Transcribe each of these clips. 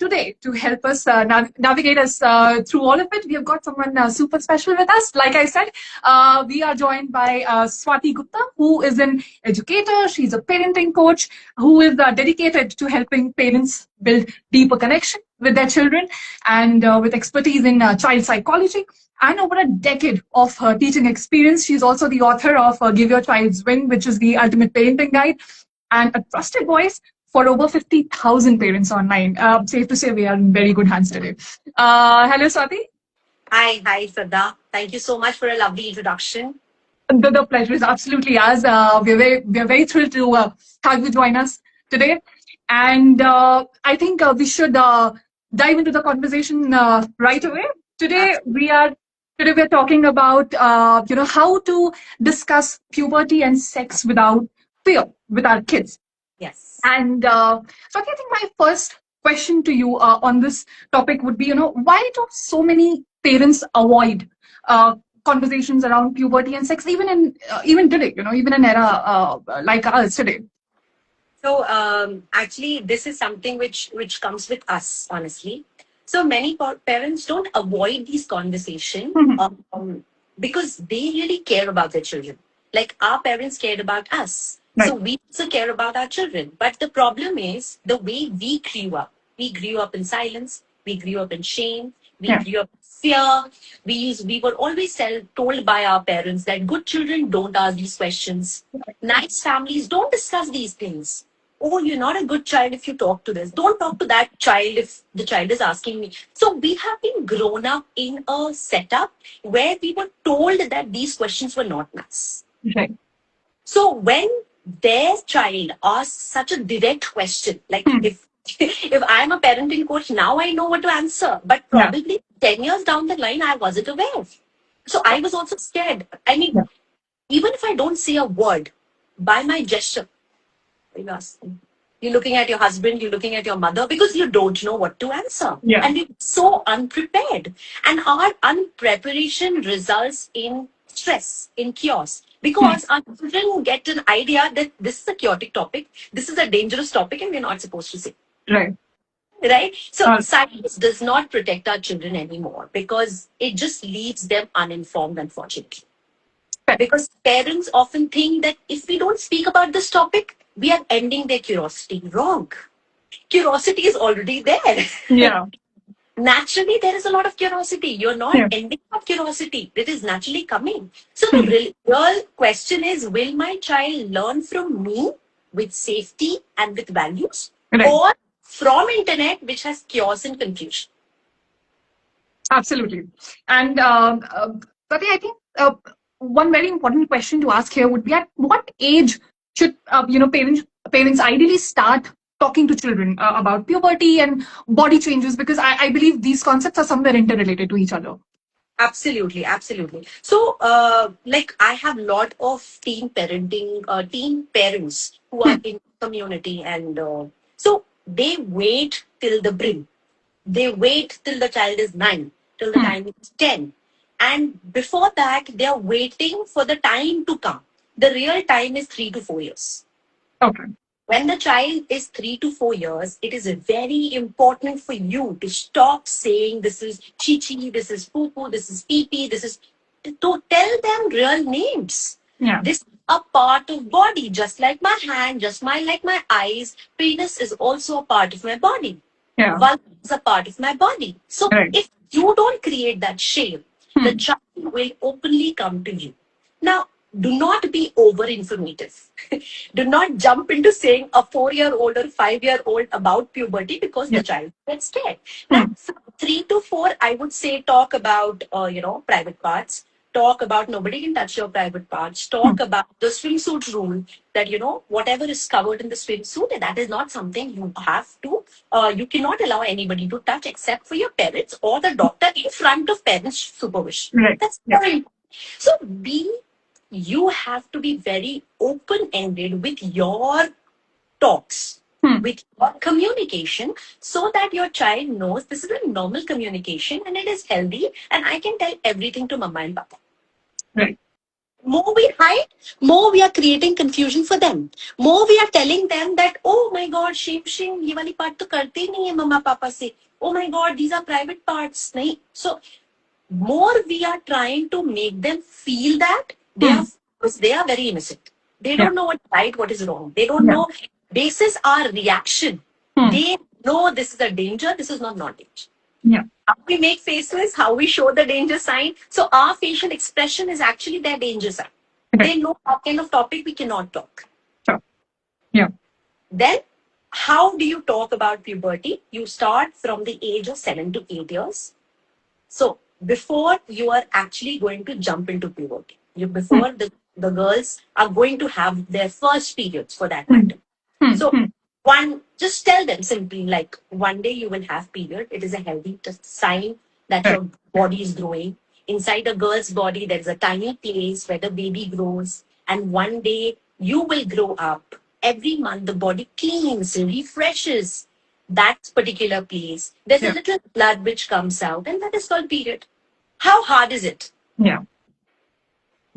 today, to help us navigate us through all of it, we have got someone super special with us. Like I said, we are joined by Swati Gupta, who is an educator. She's a parenting coach who is dedicated to helping parents build deeper connection with their children and with expertise in child psychology. And over a decade of her teaching experience, she's also the author of Give Your Child's Wing, which is the ultimate parenting guide, and a trusted voice for over 50,000 parents online. Safe to say we are in very good hands today. Hello, Swati. Hi, Shraddha. Thank you so much for a lovely introduction. The pleasure is absolutely ours. We're very thrilled to have you join us today. And I think we should dive into the conversation right away. Today we are talking about how to discuss puberty and sex without fear with our kids. Yes. And so I think my first question to you on this topic would be, why do so many parents avoid conversations around puberty and sex, even today, even in an era like ours today? So actually, this is something which comes with us, honestly. So many parents don't avoid these conversations because they really care about their children. Like our parents cared about us. Right. So we also care about our children. But the problem is the way we grew up. We grew up in silence. We grew up in shame. We grew up in fear. We were always told by our parents that good children don't ask these questions. Nice families don't discuss these things. Oh, you're not a good child if you talk to this. Don't talk to that child if the child is asking me. So we have been grown up in a setup where we were told that these questions were not nice. Right. So when their child asks such a direct question, like if I'm a parenting coach, now I know what to answer. But probably 10 years down the line, I wasn't aware. So I was also scared. I mean, even if I don't say a word, by my gesture, you're looking at your husband, you're looking at your mother, because you don't know what to answer. Yeah. And you're so unprepared. And our unpreparation results in stress, in chaos. Because our children get an idea that this is a chaotic topic, this is a dangerous topic, and we're not supposed to say. Right. Right? So silence does not protect our children anymore because it just leaves them uninformed, unfortunately. Because parents often think that if we don't speak about this topic, we are ending their curiosity. Wrong. Curiosity is already there. Yeah. Naturally, there is a lot of curiosity. You're not ending that curiosity. It is naturally coming. So the real question is, will my child learn from me with safety and with values? Right. Or from internet, which has chaos and confusion? Absolutely. And Swati, I think one very important question to ask here would be, at what age should parents ideally start talking to children about puberty and body changes? Because I believe these concepts are somewhere interrelated to each other. Absolutely. So, I have a lot of teen parents who are in community, and so they wait till the brim. They wait till the child is 9, till the time is 10. And before that, they are waiting for the time to come. The real time is 3 to 4 years. Okay. When the child is 3 to 4 years, it is very important for you to stop saying this is chichi, this is poo-poo, this is pee-pee, to tell them real names. Yeah. This is a part of body, just like my hand, like my eyes. Penis is also a part of my body. Yeah. Vulva is a part of my body. So if you don't create that shame, the child will openly come to you. Now, do not be over-informative. Do not jump into saying a 4-year-old or 5-year-old about puberty because the child gets scared. Now, from 3 to 4, I would say talk about, private parts. Talk about nobody can touch your private parts. Talk about the swimsuit rule that, whatever is covered in the swimsuit, that is not something you have to, you cannot allow anybody to touch except for your parents or the doctor in front of parents' supervision. Right. That's very important. So you have to be very open-ended with your talks, with your communication, so that your child knows this is a normal communication and it is healthy and I can tell everything to mama and papa. Right. More we hide, more we are creating confusion for them. More we are telling them that, oh my God, shame, ये वाली part तो करते ही नहीं है मम्मा पापा से. Oh my God, these are private parts. नहीं. So more we are trying to make them feel that because they are very innocent. They Yeah. don't know what's right, what is wrong. They don't Yeah. know. Basis our reaction. They know this is a danger. This is not danger. Yeah. How we make faces, how we show the danger sign. So our facial expression is actually their danger sign. Right. They know what kind of topic we cannot talk. Sure. Yeah. Then, how do you talk about puberty? You start from the age of 7 to 8 years. So, before you are actually going to jump into puberty, before the girls are going to have their first periods for that matter. So, just tell them simply like one day you will have period. It is a healthy sign that your body is growing. Inside a girl's body, there is a tiny place where the baby grows. And one day you will grow up. Every month the body cleans, refreshes that particular place. There's a little blood which comes out, and that is called period. How hard is it? Yeah.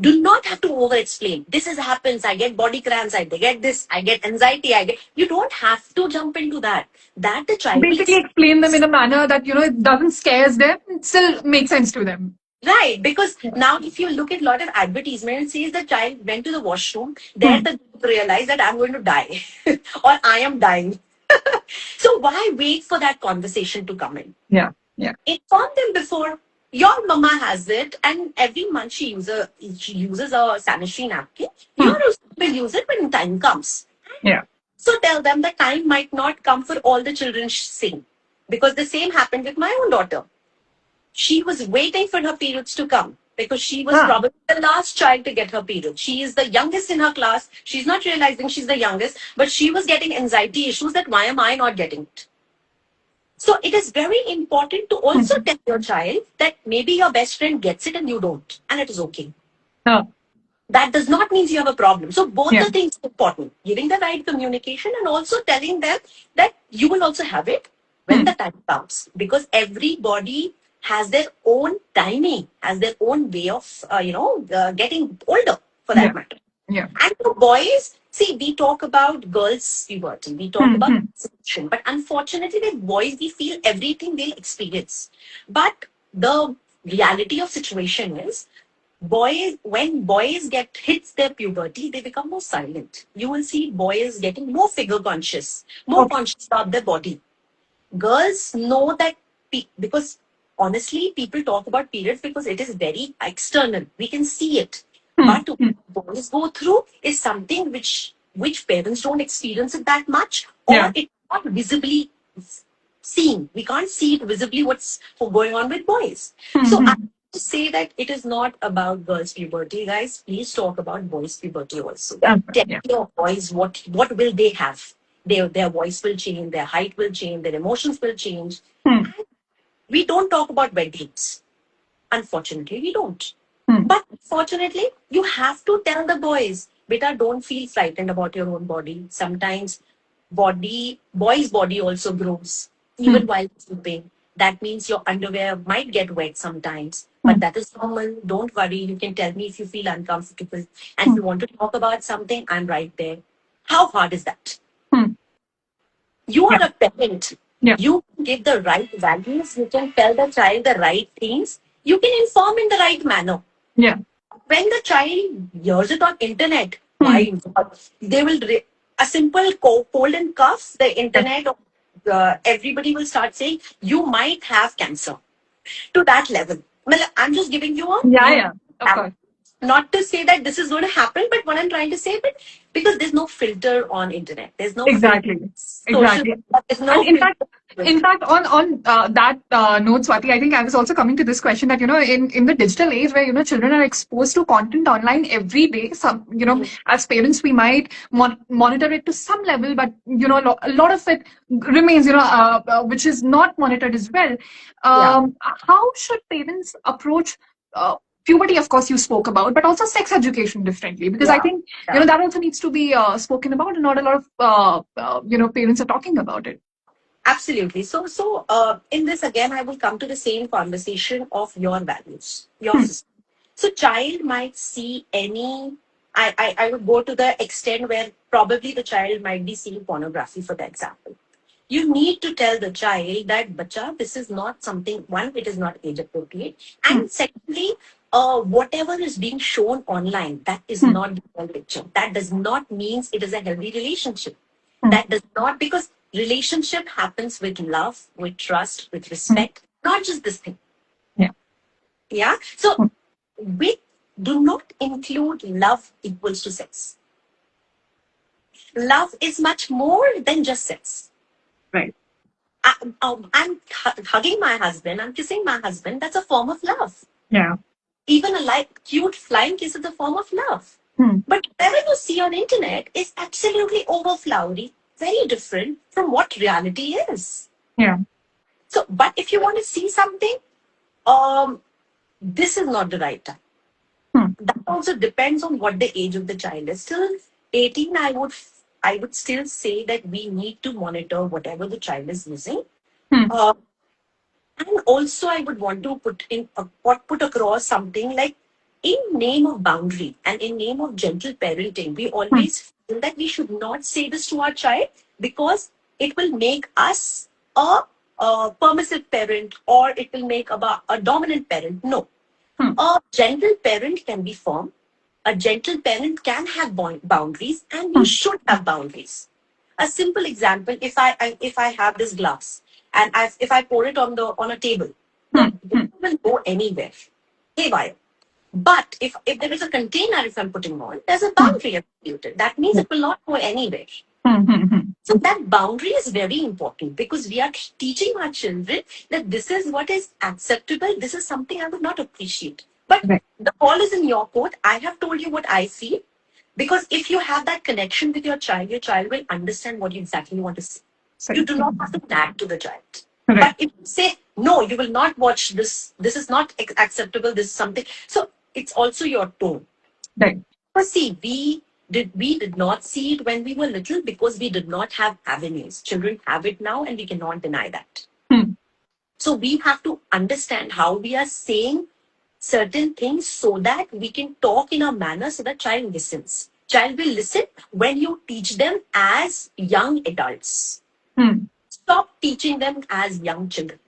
Do not have to over explain. This is happens. I get body cramps. I get this. I get anxiety. You don't have to jump into that. That the child basically explain them in a manner that it doesn't scares them. It still makes sense to them. Right, because now if you look at a lot of advertisement, it says the child went to the washroom. There the realize that I'm going to die or I am dying. So why wait for that conversation to come in? Yeah. Yeah. Inform them before. Your mama has it, and every month she uses a sanitary napkin. Your will use it when time comes. Yeah. So tell them the time might not come for all the children same, because the same happened with my own daughter. She was waiting for her periods to come because she was probably the last child to get her period. She is the youngest in her class. She's not realizing she's the youngest, but she was getting anxiety issues that why am I not getting it? So it is very important to also tell your child that maybe your best friend gets it and you don't, and it is okay. That does not mean you have a problem. So both the things are important. Giving the right communication and also telling them that you will also have it when the time comes. Because everybody has their own timing, has their own way of, getting older for that matter. Yeah. And for boys, see, we talk about girls' puberty, we talk about sexual, but unfortunately, with boys, we feel everything they'll experience. But the reality of situation is, when boys hits their puberty, they become more silent. You will see boys getting more figure conscious, more conscious about their body. Girls know that because honestly, people talk about periods because it is very external. We can see it. But what boys go through is something which parents don't experience it that much, or it's not visibly seen. We can't see it visibly what's going on with boys. So I to say that it is not about girls' puberty, guys. Please talk about boys' puberty also. Tell your boys what will they have. Their voice will change, their height will change, their emotions will change. We don't talk about wet dreams. Unfortunately, we don't. But fortunately, you have to tell the boys, beta, don't feel frightened about your own body. Sometimes boy's body also grows, even while sleeping. That means your underwear might get wet sometimes, but that is normal. Don't worry. You can tell me if you feel uncomfortable. And if you want to talk about something, I'm right there. How hard is that? You are a parent. You can give the right values. You can tell the child the right things. You can inform in the right manner. Yeah. When the child hears it on internet, my God, they will a simple cold and cough. The internet, everybody will start saying you might have cancer. To that level, I'm just giving you of course. Not to say that this is going to happen, but what I'm trying to say, but because there's no filter on internet, there's no exactly. There's no in fact, on that note, Swati, I think I was also coming to this question that in the digital age where children are exposed to content online every day, some as parents we might monitor it to some level, but a lot of it remains which is not monitored as well. How should parents approach puberty? Of course you spoke about, but also sex education differently, because I think that also needs to be spoken about, and not a lot of parents are talking about it. Absolutely. So in this again, I will come to the same conversation of your values, your system. So child might see any, I would go to the extent where probably the child might be seeing pornography, for the example. You need to tell the child that, bacha, this is not something, one, it is not age appropriate. And secondly, whatever is being shown online, that is not the whole picture. That does not mean it is a healthy relationship. That does not, because relationship happens with love, with trust, with respect, not just this thing. Yeah. Yeah. So we do not include love equals to sex. Love is much more than just sex. Right. I'm hugging my husband, I'm kissing my husband. That's a form of love. Yeah. Even a cute flying kiss is a form of love. But whatever you see on internet is absolutely over flowery, very different from what reality is. Yeah. So, but if you want to see something, this is not the right time. That also depends on what the age of the child is. Till 18, I would still say that we need to monitor whatever the child is using. And also, I would want to put across something like, in name of boundary and in name of gentle parenting, we always feel that we should not say this to our child because it will make us a permissive parent, or it will make a dominant parent. No. A gentle parent can be firm. A gentle parent can have boundaries, and you should have boundaries. A simple example: if I have this glass and if I pour it on a table, it will go anywhere, haywire. But if there is a container, if I'm putting on, there's a boundary attributed. That means it will not go anywhere. So that boundary is very important, because we are teaching our children that this is what is acceptable. This is something I would not appreciate. But the ball is in your court. I have told you what I feel. Because if you have that connection with your child will understand what you exactly want to say. You do not have to nag to the child. But if you say, no, you will not watch this. This is not acceptable. This is something. So it's also your tone. Right. But see, we did not see it when we were little because we did not have avenues. Children have it now, and we cannot deny that. So we have to understand how we are saying certain things so that we can talk in a manner so that child listens. Child will listen when you teach them as young adults. Stop teaching them as young children.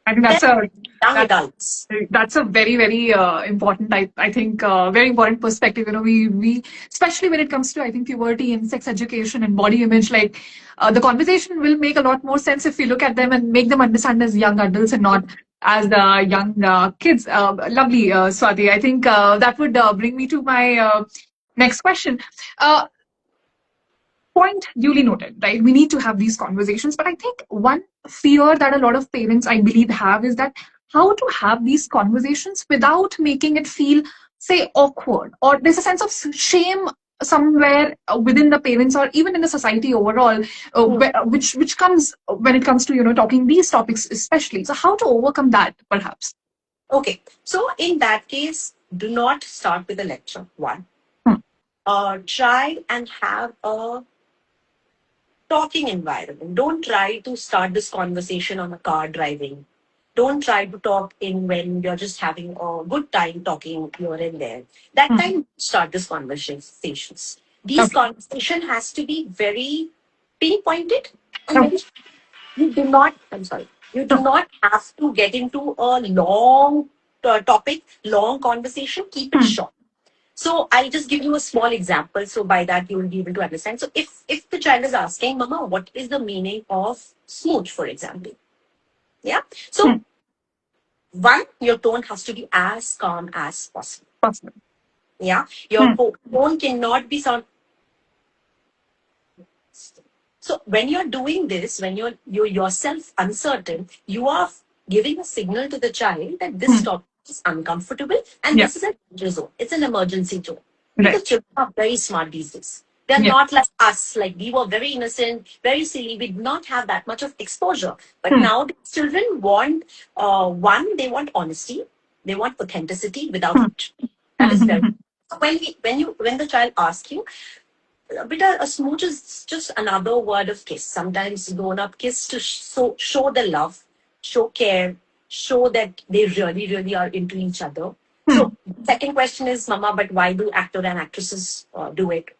I think that's a very, very important, I think, very important perspective. You know, we especially when it comes to, I think, puberty and sex education and body image, like the conversation will make a lot more sense if we look at them and make them understand as young adults and not as young kids. Lovely, Swati. I think that would bring me to my next question. Point duly noted, right? We need to have these conversations. But I think one fear that a lot of parents, I believe, have is that how to have these conversations without making it feel, say, awkward, or there's a sense of shame somewhere within the parents or even in the society overall, which comes when it comes to, you know, talking these topics especially. So how to overcome that, perhaps? Okay. So in that case, do not start with a lecture. One. Try and have a talking environment. Don't try to start this conversation on a car driving. Don't try to talk in when you're just having a good time talking here and there. That time, start this conversations. These conversation has to be very pinpointed. And you do not, I'm sorry, you do not have to get into a long topic, long conversation. Keep it short. So I'll just give you a small example. So by that you will be able to understand. So if the child is asking, Mama, what is the meaning of smooch, for example? Yeah. So one, your tone has to be as calm as possible. Yeah. Your tone cannot be sound. So when you're doing this, when you're yourself uncertain, you are giving a signal to the child that this topic is uncomfortable and this is a danger zone. It's an emergency zone. Because children are very smart these days. They're not like us. Like, we were very innocent, very silly. We did not have that much of exposure. But now these children want, one, they want honesty. They want authenticity without it. That is very. So when the child asks you, a smooch is just another word of kiss. Sometimes grown-up kiss to show the love, show care, show that they really, really are into each other. So, second question is, Mama, but why do actor and actresses do it?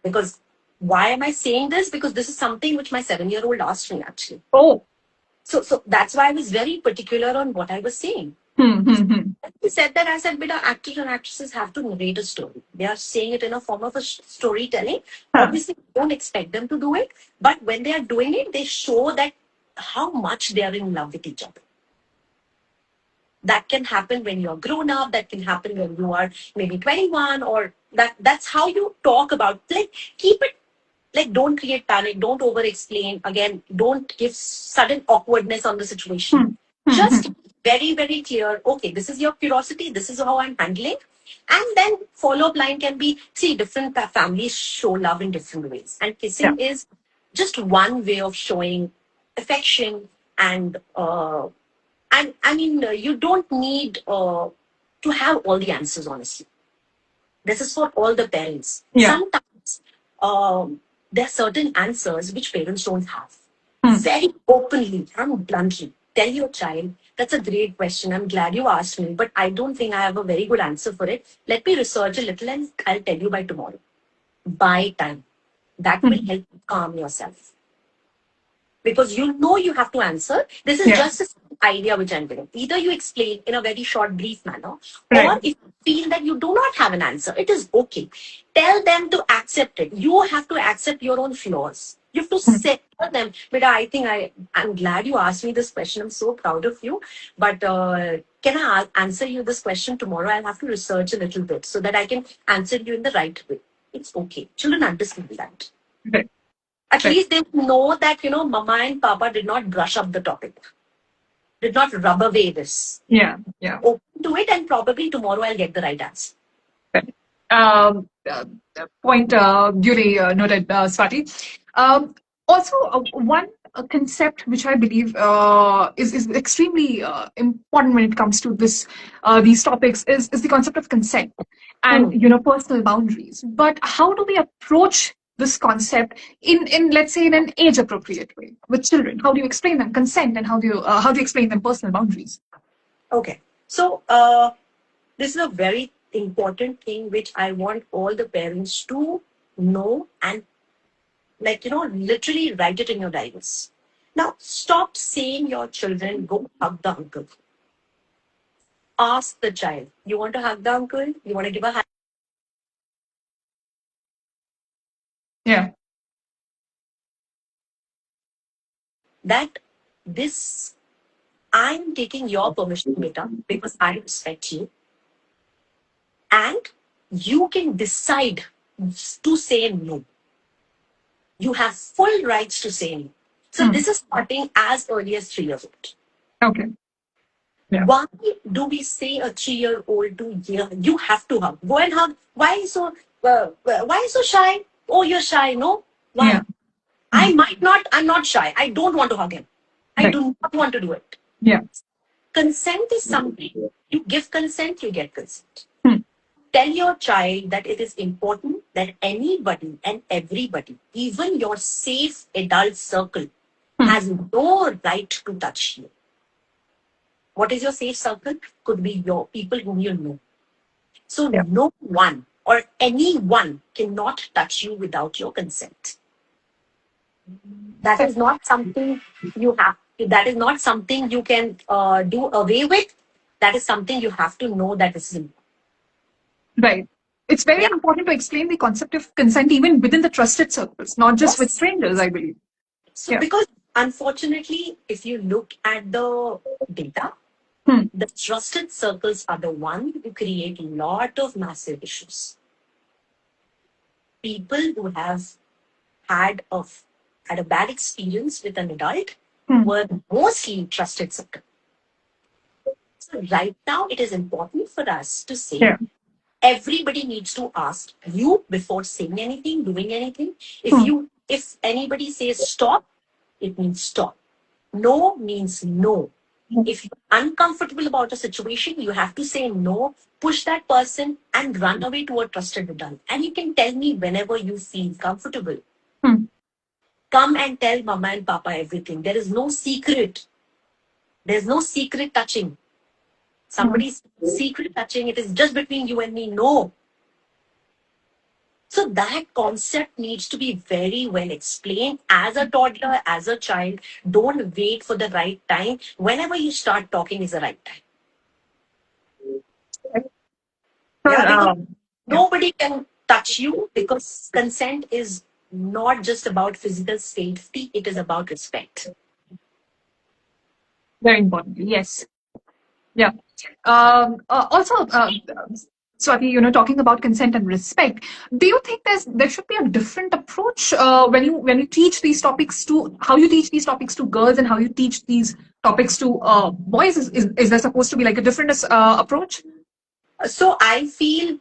Because why am I saying this? Because this is something which my 7-year-old asked me actually. Oh. So that's why I was very particular on what I was saying. He said that, I said, "Beta, actors and actresses have to narrate a story. They are saying it in a form of a storytelling. Obviously, we don't expect them to do it, but when they are doing it, they show that how much they are in love with each other. That can happen when you're grown up. That can happen when you are maybe 21, or that's how you talk about. Like, keep it. Like, don't create panic. Don't over-explain. Again, don't give sudden awkwardness on the situation. Just very, very clear. Okay, this is your curiosity. This is how I'm handling. And then follow-up line can be, see, different families show love in different ways. And kissing is just one way of showing affection. And I mean, you don't need to have all the answers, honestly. This is for all the parents. Sometimes there are certain answers which parents don't have. Very openly and bluntly tell your child, that's a great question. I'm glad you asked me, but I don't think I have a very good answer for it. Let me research a little and I'll tell you by tomorrow. Buy time. That will help you calm yourself. Because you know you have to answer. This is just an idea which I'm giving. Either you explain in a very short, brief manner, or if you feel that you do not have an answer, it is okay. Tell them to accept it. You have to accept your own flaws. You have to say to them, "Beta, I think I'm glad you asked me this question. I'm so proud of you. But can I answer you this question tomorrow? I'll have to research a little bit so that I can answer you in the right way." It's okay. Children understand that. At least they know that, Mama and Papa did not brush up the topic, did not rub away this. Open to it, and probably tomorrow I'll get the right answer. Point duly noted, Swati. Also, one concept which I believe is extremely important when it comes to these topics is the concept of consent and personal boundaries. But how do we approach this concept in let's say in an age appropriate way with children? How do you explain them consent, and how do you explain them personal boundaries? Okay, so this is a very important thing which I want all the parents to know and literally write it in your diaries. Now, stop saying your children go hug the uncle. Ask the child, you want to hug the uncle? You want to give a hug? That this, I'm taking your permission, beta, because I respect you. And you can decide to say no. You have full rights to say no. So this is starting as early as 3 years old. Okay. Why do we say a 3-year-old to you have to hug? Go and hug. Why so shy? Oh, you're shy, no? Why? I'm not shy. I don't want to hug him. I do not want to do it. Consent is something. You give consent, you get consent. Tell your child that it is important that anybody and everybody, even your safe adult circle, has no right to touch you. What is your safe circle? Could be your people whom you know. So no one or anyone cannot touch you without your consent. That is not something you have. That is not something you can do away with. That is something you have to know that is important. Right. It's very important to explain the concept of consent even within the trusted circles, not just with strangers, I believe. So because unfortunately, if you look at the data, the trusted circles are the ones who create a lot of massive issues. People who have had a bad experience with an adult were mostly trusted circle. So right now, it is important for us to say everybody needs to ask you before saying anything, doing anything. If anybody says stop, it means stop. No means no. If you're uncomfortable about a situation, you have to say no, push that person and run away to a trusted adult. And you can tell me whenever you feel comfortable. Come and tell Mama and Papa everything. There is no secret. There's no secret touching. Somebody's secret touching, it is just between you and me. No. So that concept needs to be very well explained as a toddler, as a child. Don't wait for the right time. Whenever you start talking is the right time. Yeah, because nobody can touch you, because consent is not just about physical safety, it is about respect. Very important. Yes. Yeah. Also, Swati, talking about consent and respect, do you think there should be a different approach when you teach these topics to how you teach these topics to girls and how you teach these topics to boys? Is there supposed to be like a different approach? So I feel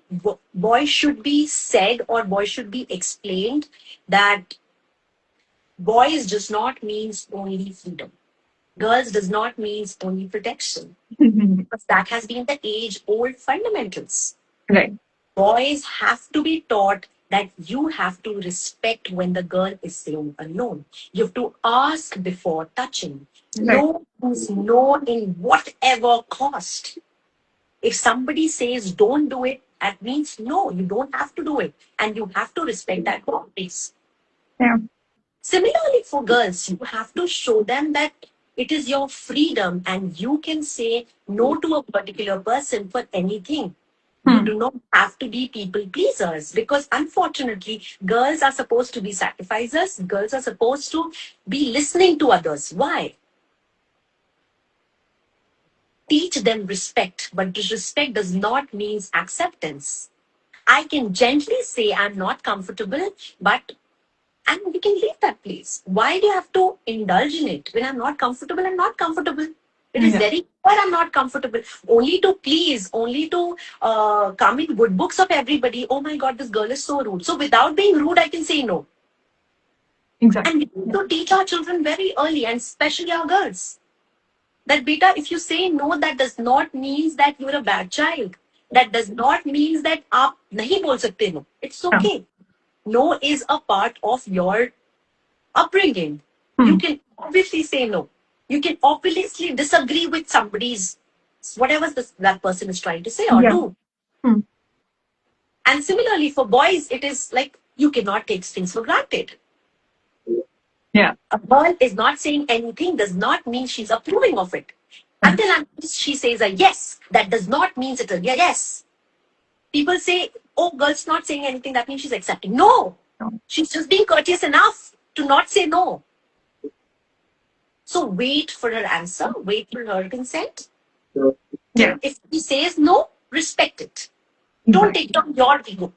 boys should be said, or boys should be explained that boys does not means only freedom. Girls does not means only protection. Because that has been the age-old fundamentals. Right. Boys have to be taught that you have to respect when the girl is saying a no. You have to ask before touching. Right. No means no in whatever cost. If somebody says don't do it, that means no, you don't have to do it. And you have to respect that boundaries. Yeah. Similarly, for girls, you have to show them that it is your freedom and you can say no to a particular person for anything. You do not have to be people pleasers, because unfortunately, girls are supposed to be sacrificers. Girls are supposed to be listening to others. Why? Teach them respect, but respect does not mean acceptance. I can gently say I'm not comfortable, and we can leave that place. Why do you have to indulge in it? When I'm not comfortable, I'm not comfortable. It is very clear I'm not comfortable. Only to please, only to come in good books of everybody. Oh my God, this girl is so rude. So without being rude, I can say no. Exactly. And we need to teach our children very early, and especially our girls, that beta, if you say no, that does not mean that you're a bad child. That does not mean that aap nahi bol sakte no. It's okay. No is a part of your upbringing. You can obviously say no. You can obviously disagree with somebody's, whatever that person is trying to say or do. And similarly, for boys, it is like you cannot take things for granted. Yeah. A girl is not saying anything does not mean she's approving of it. Until she says a yes, that does not mean it's a yes. People say, oh, girl's not saying anything, that means she's accepting. No. She's just being courteous enough to not say no. So wait for her answer, wait for her consent. Yeah. If she says no, respect it. Don't take it on your ego.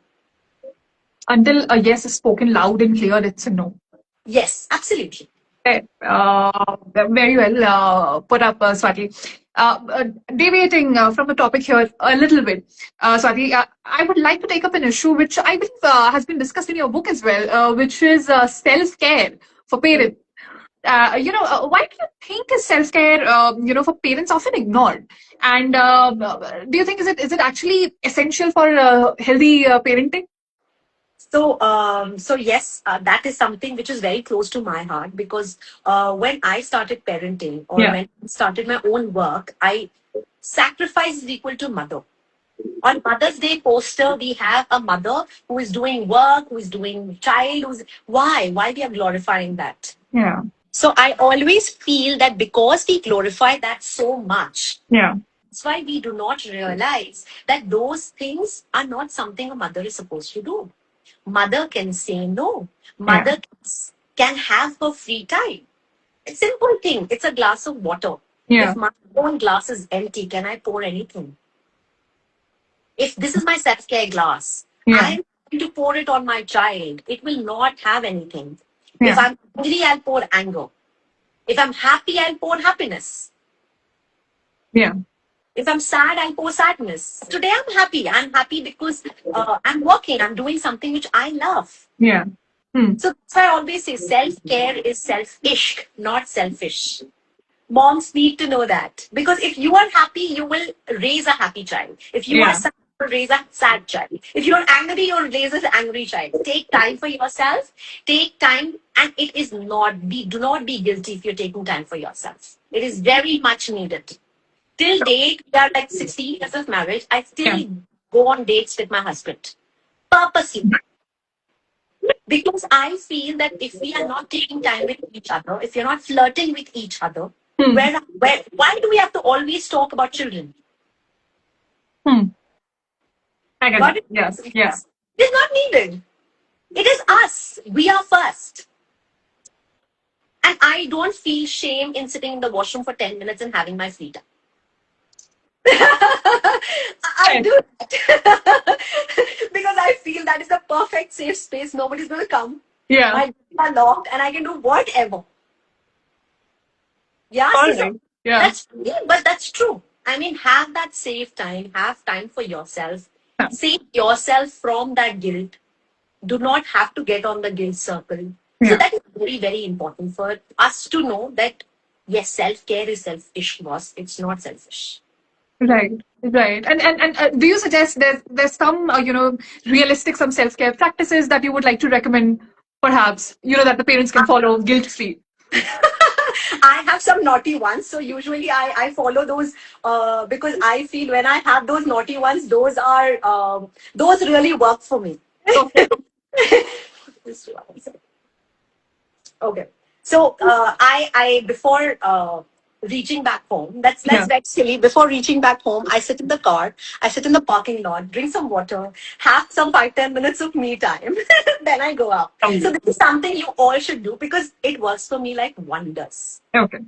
Until a yes is spoken loud and clear, it's a no. Yes, absolutely. Very well put up, Swati. Deviating from the topic here a little bit, Swati, I would like to take up an issue which I believe has been discussed in your book as well, which is self-care for parents. Why do you think is self-care, for parents often ignored? And do you think is it actually essential for healthy parenting? So yes, that is something which is very close to my heart, because when I started parenting, or when I started my own work, sacrifice is equal to mother. On Mother's Day poster, we have a mother who is doing work, who is doing child. Why we are glorifying that? Yeah. So I always feel that because we glorify that so much, that's why we do not realize that those things are not something a mother is supposed to do. Mother can say no. Mother can have her free time. It's a simple thing. It's a glass of water. If my own glass is empty, can I pour anything? If this is my self-care glass, I'm going to pour it on my child. It will not have anything. If I'm angry, I'll pour anger. If I'm happy, I'll pour happiness. Yeah. If I'm sad, I'll pour sadness. Today, I'm happy. I'm happy because I'm working. I'm doing something which I love. Yeah. So that's why I always say self-care is selfish, not selfish. Moms need to know that. Because if you are happy, you will raise a happy child. If you are sad, you'll raise a sad child. If you're angry, you'll raise an angry child. Take time for yourself. Take time, and it is not be. Do not be guilty if you're taking time for yourself. It is very much needed. Till date, we are like 16 years of marriage. I Yeah. still go on dates with my husband purposely, because I feel that if we are not taking time with each other, if you're not flirting with each other, Hmm. why do we have to always talk about children? Hmm. I get Got it. it? Yes. Yeah. It is not needed. It is us. We are first. And I don't feel shame in sitting in the washroom for 10 minutes and having my free time. I Right. do that. Because I feel that is the perfect safe space. Nobody's going to come. Yeah. My doors are locked and I can do whatever. Yeah, All so right. Yeah. that's, yeah, but that's true. I mean, have that safe time, have time for yourself, Yeah. save yourself from that guilt. Do not have to get on the guilt circle. So Yeah. that is very, very important for us to know that yes, self-care is selfish, boss. It's not selfish. Right. Right. And do you suggest there's some realistic some self care practices that you would like to recommend, perhaps that the parents can follow guilt free? I have some naughty ones, so usually I follow those because I feel when I have those naughty ones, those really work for me. Okay. Just one second. Okay. So I before reaching back home, that's Yeah. very silly. Before reaching back home, I sit in the car, I sit in the parking lot, drink some water, have some 5-10 minutes of me time, then I go out. So this is something you all should do because it works for me like wonders. Okay.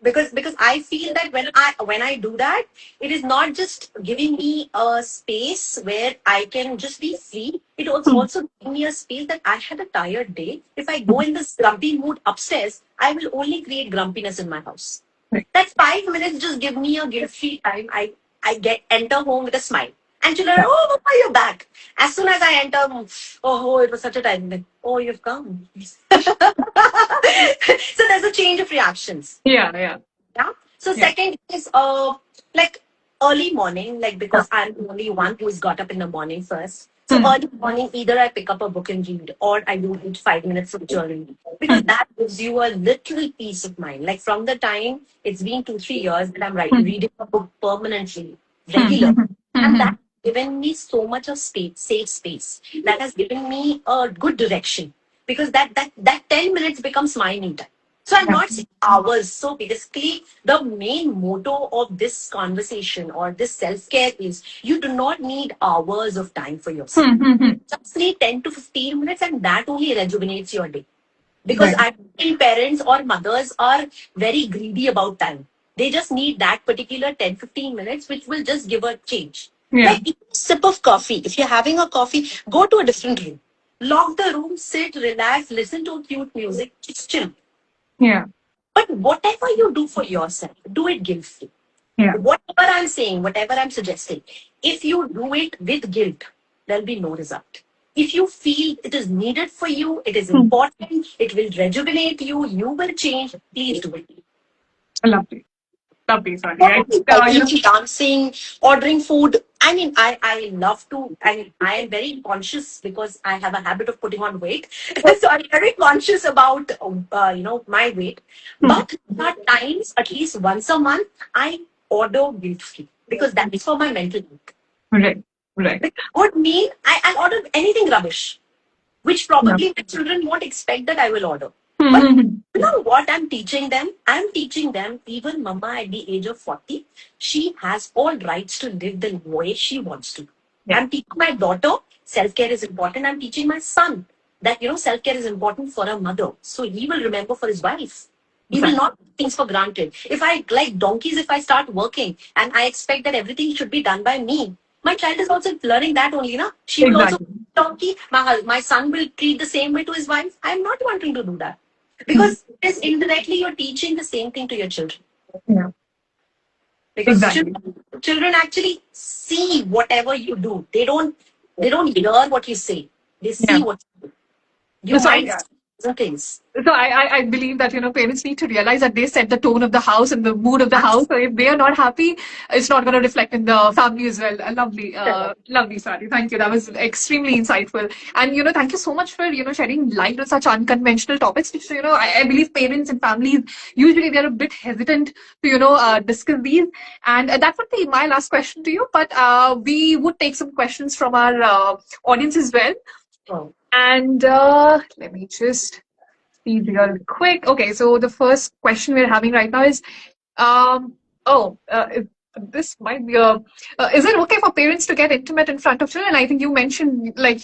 Because I feel that when I do that, it is not just giving me a space where I can just be free. It also giving me a space that I had a tired day. If I go in this grumpy mood upstairs, I will only create grumpiness in my house. Right. That 5 minutes just give me a guilt-free time. I get enter home with a smile. And children, Yeah. oh, Mama, you're back. As soon as I enter, oh, it was such a time. Oh, you've come. So there's a change of reactions. Yeah. Yeah. Yeah. So Yeah. second is like early morning, like Yeah. because I'm the only one who's got up in the morning first. So Hmm. early morning, either I pick up a book and read, or I do read 5 minutes of journaling because Hmm. that gives you a little peace of mind. Like from the time it's been 2-3 years that I'm Hmm. reading a book permanently, Hmm. regular, Hmm. and Hmm. that given me so much of space, safe space. That has given me a good direction because that 10 minutes becomes my me time. So I'm Yeah. not saying hours. So basically, the main motto of this conversation or this self-care is you do not need hours of time for yourself. Hmm. Hmm. Hmm. Just need 10 to 15 minutes and that only rejuvenates your day. Because Right. I think parents or mothers are very greedy about time. They just need that particular 10-15 minutes, which will just give a change. Yeah. Like a sip of coffee. If you're having a coffee, go to a different room. Lock the room, sit, relax, listen to cute music, just chill. Yeah. But whatever you do for yourself, do it guilt free. Yeah. Whatever I'm saying, whatever I'm suggesting, if you do it with guilt, there'll be no result. If you feel it is needed for you, it is Hmm. important, it will rejuvenate you, you will change, please do it. Lovely. Lovely. Sorry. Right. Eating, dancing, ordering food. I mean, I love to, I am very conscious because I have a habit of putting on weight. So I'm very conscious about, my weight. Hmm. But there are times, at least once a month, I order guilt free because that is for my mental health. Right. Right. Because good meal, I'll order anything rubbish, which Yeah. probably the children won't expect that I will order. Hmm. But Hmm. Hmm. you know what I'm teaching them? I'm teaching them, even mama at the age of 40, she has all rights to live the way she wants to. Yeah. I'm teaching my daughter self-care is important. I'm teaching my son that, self-care is important for a mother. So he will remember for his wife. He will Exactly. not take things for granted. If I, like donkeys, if I start working and I expect that everything should be done by me, my child is also learning that only, na? She will also Exactly. donkey. My son will treat the same way to his wife. I'm not wanting to do that. Hmm. Because it's indirectly you're teaching the same thing to your children. Yeah. Because Exactly. children actually see whatever you do. They don't hear what you say. They Yeah. see what you do. You So might things. So I believe that, parents need to realize that they set the tone of the house and the mood of the house. So if they are not happy, it's not going to reflect in the family as well. Lovely, Swati. Thank you. That was extremely insightful. And, thank you so much for, shedding light on such unconventional topics, which, I believe parents and families, usually they're a bit hesitant to, discuss these. And that would be my last question to you. But we would take some questions from our audience as well. Oh. And let me just see real quick. Okay, so the first question we're having right now is, um, oh, this might be a. Is it okay for parents to get intimate in front of children? I think you mentioned, like,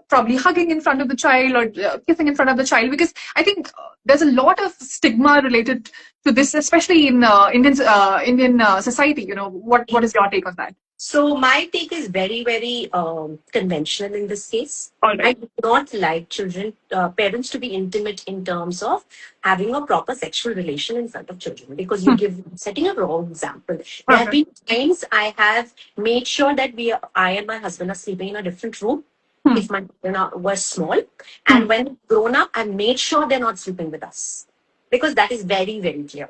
probably hugging in front of the child or kissing in front of the child, because I think there's a lot of stigma related to this, especially in Indian society. What is your take on that? So my take is very, very conventional in this case. All right. I do not like parents to be intimate in terms of having a proper sexual relation in front of children, because you give setting a wrong example. There have been times I have made sure that I and my husband are sleeping in a different room if my children were small, and when grown up, I made sure they're not sleeping with us, because that is very, very clear.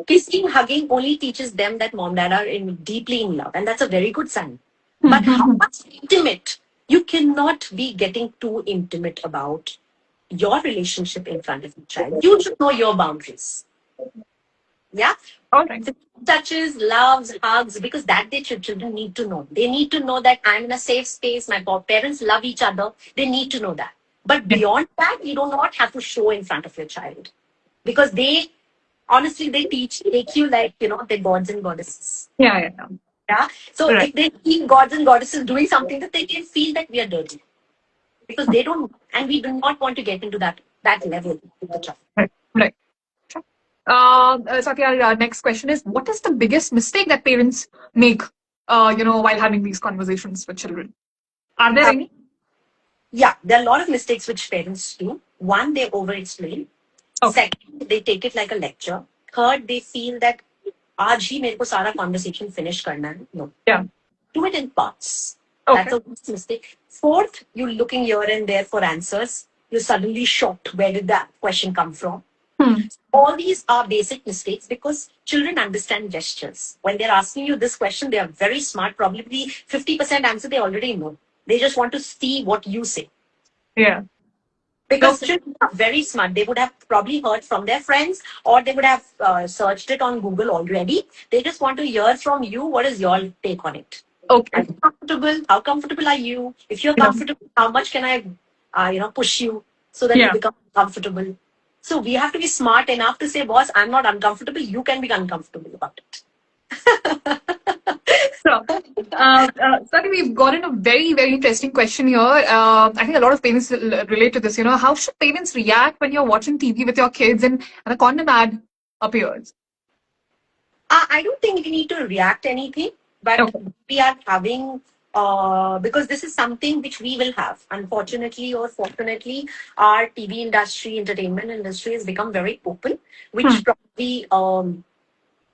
Kissing, hugging only teaches them that mom, dad are deeply in love, and that's a very good sign. But how much intimate? You cannot be getting too intimate about your relationship in front of the child. You should know your boundaries. Yeah? All right. Touches, loves, hugs, because that their children need to know. They need to know that I'm in a safe space. My parents love each other. They need to know that. But beyond that, you do not have to show in front of your child, because they honestly take you like, they're gods and goddesses. Yeah. Yeah. So Right. if they see gods and goddesses doing something, that they can feel that we are dirty, because they don't, and we do not want to get into that level with the child. Right. Satya, our next question is: what is the biggest mistake that parents make, while having these conversations with children? Are there any? Yeah, there are a lot of mistakes which parents do. One, they over-explain. Okay. Second, they take it like a lecture. Third, they feel that आज ही मेरे को सारा conversation finish करना है. No. Yeah. Do it in parts. Okay. That's a biggest mistake. Fourth, you're looking here and there for answers. You're suddenly shocked. Where did that question come from? All these are basic mistakes, because children understand gestures. When they're asking you this question, they are very smart. Probably 50% answer they already know. They just want to see what you say. Yeah. Because children are very smart. They would have probably heard from their friends, or they would have searched it on Google already. They just want to hear from you. What is your take on it? Okay. Are you comfortable? How comfortable are you? If you're comfortable, how much can I, push you so that you become comfortable? So we have to be smart enough to say, boss, I'm not uncomfortable. You can be uncomfortable about it. Certainly, we've gotten a very, very interesting question here. I think a lot of parents relate to this. How should parents react when you're watching TV with your kids and a condom ad appears? I don't think we need to react anything, but we are having, because this is something which we will have. Unfortunately or fortunately, our TV industry, entertainment industry has become very open, which probably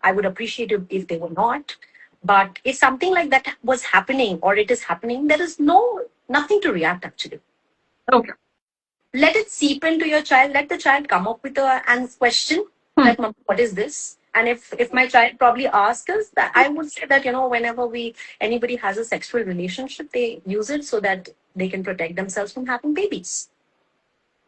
I would appreciate if they were not. But if something like that was happening, or it is happening, there is nothing to react actually. Okay. Let it seep into your child. Let the child come up with a question that, Mom, what is this? And if my child probably asks us, that I would say that, whenever anybody has a sexual relationship, they use it so that they can protect themselves from having babies.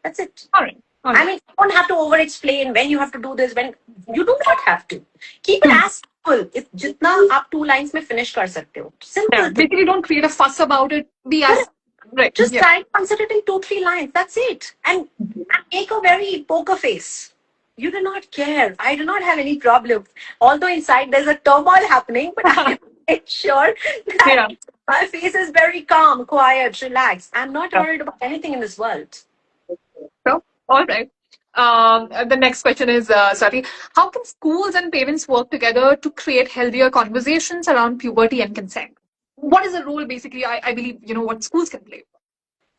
That's it. All right. I mean, you don't have to over-explain when you have to do this, when you do not have to. Keep it as simple. If jitna aap 2 lines mein finish kar sakte ho. Simple. Basically, don't create a fuss about it. Be as right. Just try and answer it in 2-3 lines. That's it. And make a very poker face. You do not care. I do not have any problem. Although inside there's a turmoil happening, but I make sure that my face is very calm, quiet, relaxed. I'm not worried about anything in this world. So, all right. The next question is, Swati, how can schools and parents work together to create healthier conversations around puberty and consent? What is the role, basically, I believe, what schools can play?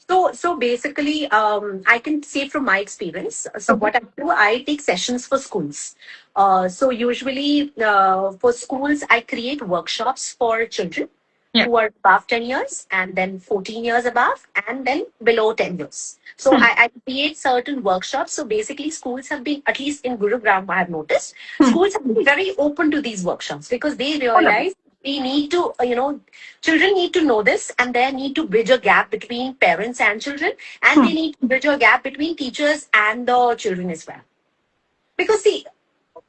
So basically, I can say from my experience. So what I do, I take sessions for schools. So usually for schools, I create workshops for children. who are above 10 years, and then 14 years above, and then below 10 years. So I create certain workshops. So basically, schools have been, at least in Gurugram, I have noticed, schools have been very open to these workshops because they realize we need to, children need to know this, and they need to bridge a gap between parents and children, and they need to bridge a gap between teachers and the children as well. Because see,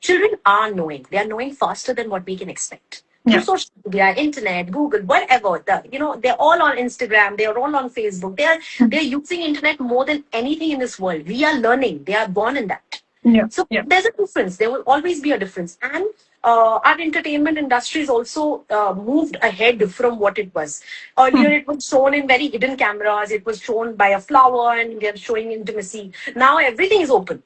children are knowing. They are knowing faster than what we can expect. Through social media, internet, Google, whatever. They're all on Instagram. They're all on Facebook. They're using internet more than anything in this world. We are learning. They are born in that. So there's a difference. There will always be a difference. And our entertainment industry is also moved ahead from what it was. Earlier, it was shown in very hidden cameras. It was shown by a flower and they're showing intimacy. Now everything is open.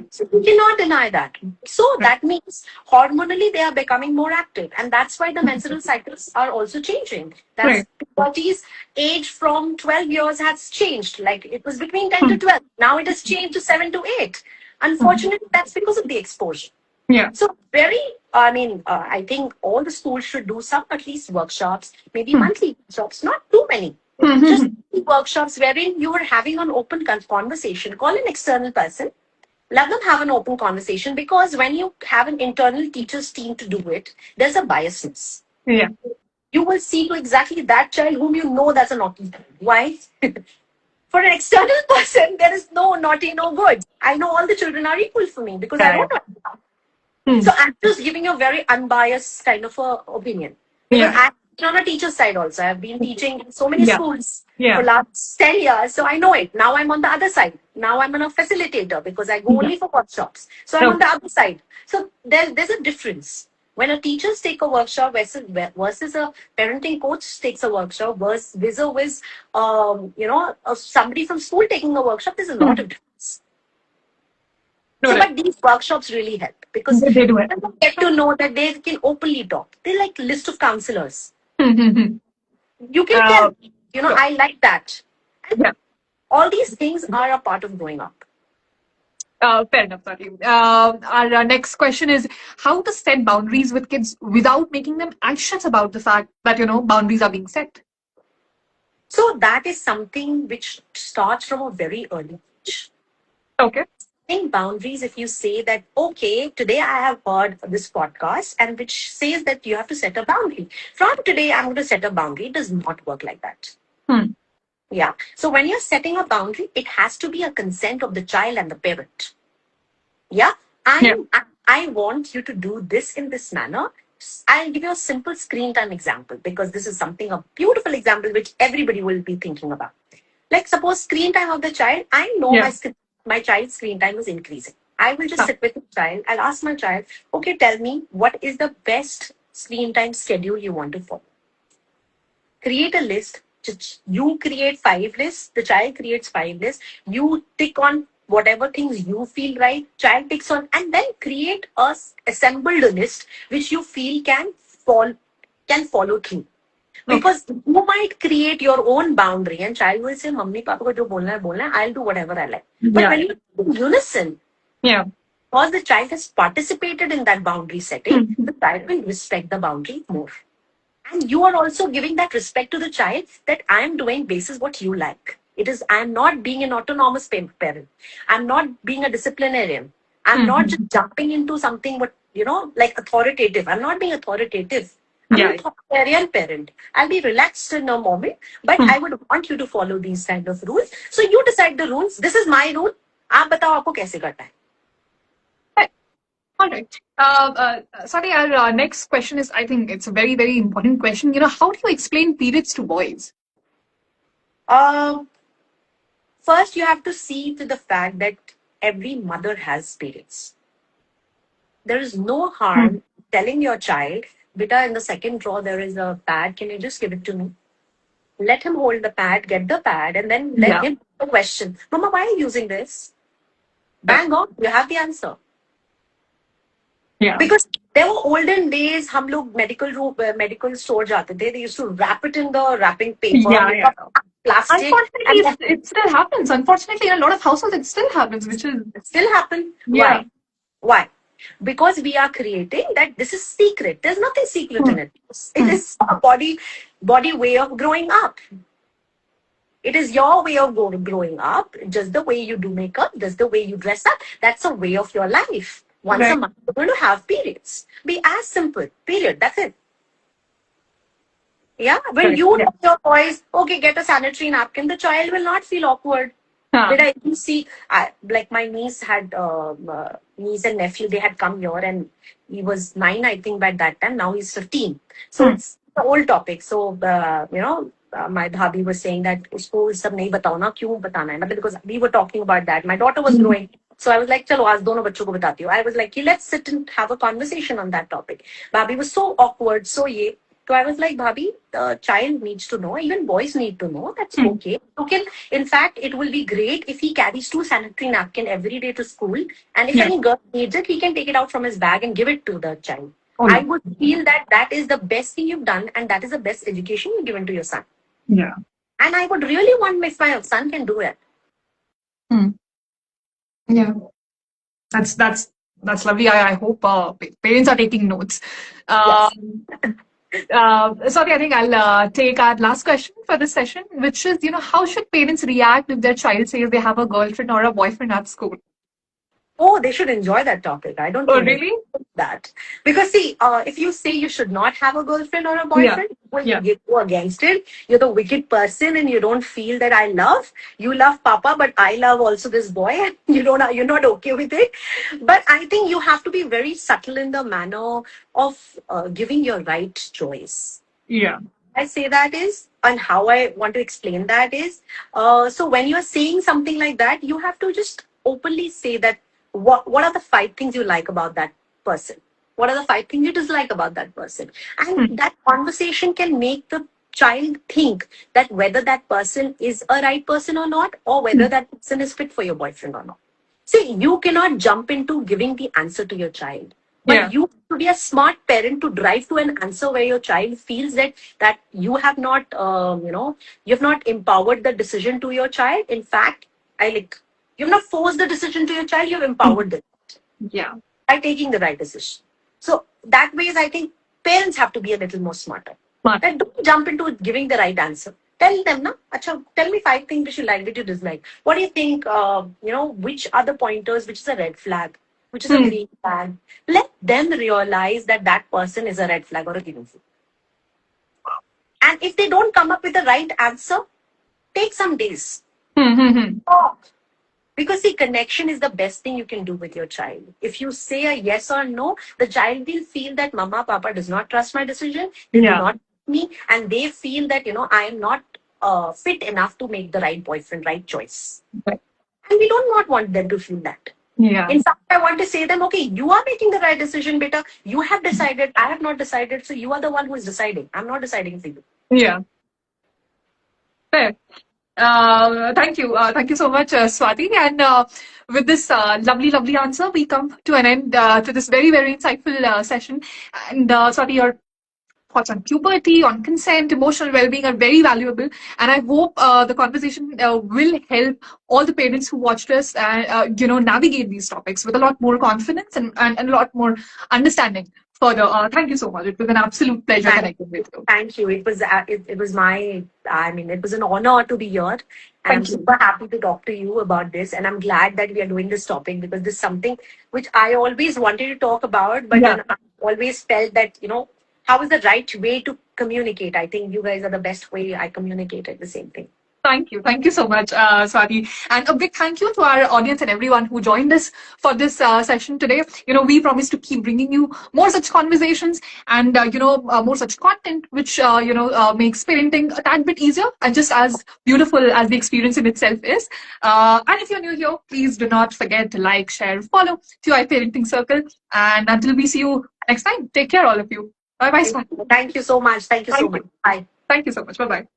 So we cannot deny that. So that means hormonally they are becoming more active. And that's why the menstrual cycles are also changing. That's puberty's age from 12 years has changed. Like it was between 10 to 12. Now it has changed to 7 to 8. Unfortunately, that's because of the exposure. So I think all the schools should do some at least workshops, maybe monthly workshops, not too many. Just workshops wherein you are having an open conversation. Call an external person. Let them have an open conversation, because when you have an internal teachers team to do it, there's a biasness. You will see to exactly that child whom you know that's a naughty child. Why? For an external person, there is no naughty, no good. I know all the children are equal for me because I don't know. So I'm just giving you a very unbiased kind of a opinion. Because I'm on a teacher side also. I've been teaching in so many schools for last 10 years. So I know it. Now I'm on the other side. Now I'm a facilitator because I go only for workshops. So I'm on the other side. So there's a difference. When a teacher takes a workshop versus a parenting coach takes a workshop versus somebody from school taking a workshop, there's a lot of difference. So, but these workshops really help because they get to know that they can openly talk. They're like a list of counselors. You can tell, I like that. And all these things are a part of growing up. Fair enough, Swati. Our next question is how to set boundaries with kids without making them anxious about the fact that, boundaries are being set. So that is something which starts from a very early age. Okay. Setting boundaries, if you say that, okay, today I have heard this podcast and which says that you have to set a boundary. From today, I'm going to set a boundary. It does not work like that. Yeah. So when you're setting a boundary, it has to be a consent of the child and the parent. Yeah. I want you to do this in this manner. I'll give you a simple screen time example because this is a beautiful example which everybody will be thinking about. Like suppose screen time of the child, I know my child's screen time is increasing. I will just sit with the child. I'll ask my child, okay, tell me what is the best screen time schedule you want to follow. Create a list. You create 5 lists. The child creates 5 lists. You tick on whatever things you feel right. Child ticks on, and then create a assembled list which you feel can follow through. Because you might create your own boundary and child will say, Mummy, Papa, ko jo bolna hai, I'll do whatever I like. But when you do unison, because the child has participated in that boundary setting, the child will respect the boundary more. And you are also giving that respect to the child that I am doing basis what you like. I am not being an autonomous parent. I'm not being a disciplinarian. I'm not just jumping into something, but, like authoritative. I'm not being authoritative. I'm an authoritarian parent. I'll be relaxed in a moment, but I would want you to follow these kind of rules. So you decide the rules. This is my rule. आप बताओ आपको कैसे करना है. All right. Sorry, our next question is, I think it's a very, very important question. How do you explain periods to boys? First, you have to see to the fact that every mother has periods. There is no harm telling your child, Beta, in the second drawer, there is a pad. Can you just give it to me? Let him hold the pad, get the pad, and then let him ask the question. Mama, why are you using this? Bang on, you have the answer. Because there were olden days, हम लोग medical store जाते थे. They used to wrap it in the wrapping paper. Plastic. Unfortunately, it still happens. Unfortunately, in a lot of households, it still happens, which is... It still happens. Yeah. Why? because we are creating that this is secret. There's nothing secret in it. It is a body way of growing up. It is your way of growing up, just the way you do makeup, just the way you dress up. That's a way of your life. Once a month, you're going to have periods. Be as simple. Period. That's it. Yeah. When you tell your boys, okay, get a sanitary napkin, the child will not feel awkward. Did I even see, like my niece had, niece and nephew, they had come here and he was 9, I think, by that time. Now he's 15. So it's the old topic. So, my bhabhi was saying that usko sab nahi batao na, kyun batana hai? Because we were talking about that. My daughter was growing. So I was like, chalo, aaj dono bachcho ko batati hu. I was like, let's sit and have a conversation on that topic. Bhabhi was so awkward, so ye. So I was like, Bhabhi, the child needs to know, even boys need to know, that's okay. You can, in fact, it will be great if he carries 2 sanitary napkins every day to school. And if any girl needs it, he can take it out from his bag and give it to the child. I would feel that that is the best thing you've done and that is the best education you've given to your son. Yeah. And I would really want if my son can do it. Yeah. That's lovely. I hope parents are taking notes. Sorry, I think I'll take our last question for this session, which is, how should parents react if their child says they have a girlfriend or a boyfriend at school? Oh, they should enjoy that topic. I don't think really? that. Because see, if you say you should not have a girlfriend or a boyfriend, you go against it. You're the wicked person and you don't feel that you love Papa, but I love also this boy and you're not okay with it. But I think you have to be very subtle in the manner of giving your right choice. Yeah. I say that is, and how I want to explain that is, so when you're saying something like that, you have to just openly say that what are the 5 things you like about that person? What are the 5 things you dislike about that person? And that conversation can make the child think that whether that person is a right person or not, or whether that person is fit for your boyfriend or not. See, you cannot jump into giving the answer to your child. But you have to be a smart parent to drive to an answer where your child feels that you have not, you have not empowered the decision to your child. In fact, you've not forced the decision to your child, you've empowered them. Yeah. By taking the right decision. So that way, I think parents have to be a little more smarter. Like, don't jump into giving the right answer. Tell them, tell me 5 things which you like, which you dislike. What do you think, which are the pointers, which is a red flag, which is a green flag. Let them realize that person is a red flag or a green flag. And if they don't come up with the right answer, take some days. Because see, connection is the best thing you can do with your child. If you say a yes or no, the child will feel that Mama, Papa does not trust my decision. They do not trust me. And they feel that, I am not fit enough to make the right boyfriend, right choice. And we do not want them to feel that. Yeah. In fact, I want to say them, okay, you are making the right decision, beta. You have decided. I have not decided. So you are the one who is deciding. I'm not deciding for you. Yeah. Fair. Thank you. Thank you so much, Swati. And with this lovely answer, we come to an end to this very, very insightful session. And Swati, your thoughts on puberty, on consent, emotional well-being are very valuable. And I hope the conversation will help all the parents who watched us, navigate these topics with a lot more confidence and a lot more understanding further. Thank you so much. It was an absolute pleasure connecting with you. Thank you. It was it was it was an honor to be here. And I'm super happy to talk to you about this. And I'm glad that we are doing this topic because this is something which I always wanted to talk about, but then I always felt that, how is the right way to communicate? I think you guys are the best way I communicated the same thing. Thank you. Thank you so much, Swati. And a big thank you to our audience and everyone who joined us for this session today. We promise to keep bringing you more such conversations and, more such content, which, makes parenting a tad bit easier and just as beautiful as the experience in itself is. And if you're new here, please do not forget to like, share, follow TUI Parenting Circle. And until we see you next time, take care, all of you. Bye-bye, Swati. Thank you so much. Thank you so much. Bye. Thank you so much. Bye-bye.